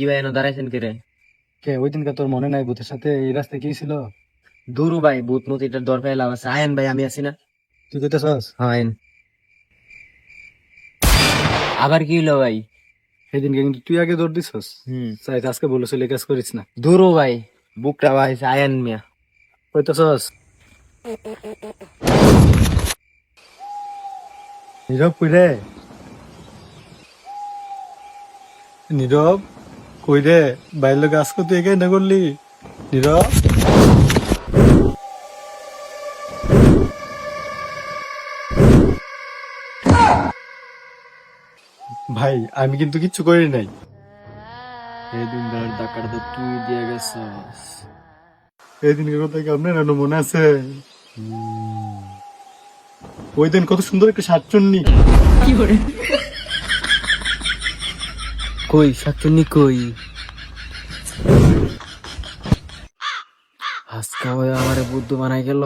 কি ভাই এনে দাঁড়াইছেন কে রে? কে ওই দিনকে তোর মনে নাই ভূতের সাথে এই রাস্তায় কি ছিল? দুরু ভাই, ভূত নদীটার দর পেলাম আছে। আয়েন ভাই, আমি আছি না? তুই কইতেছস? হ্যাঁ আয়েন। আবার কি হলো ভাই? সেদিনকে কিন্তু তুই আগে দৌড় দিছস। চাইতে আজকে বলেছিল এই কাজ করিস না। দুরু ভাই, বুকটা ভাই আয়েন মিয়া। কইতেছস? নীরব কই রে? নীরব কই রে? বাইরের লোক আজকে তুই একাই না করলি? নীরব ভাই, আমি কিন্তু কিচ্ছু করি নাই। এই দিনটার টাকাটা তো তুই দিয়ে গেছস। এই দিনকে কথা কি আপনার এখনো মনে আছে? ওই দিন কত সুন্দর একটা শাকচুন্নি। কই শাকচুন্নি কই? আজকা ওই আমারে বুদ্ধ বানাই গেল।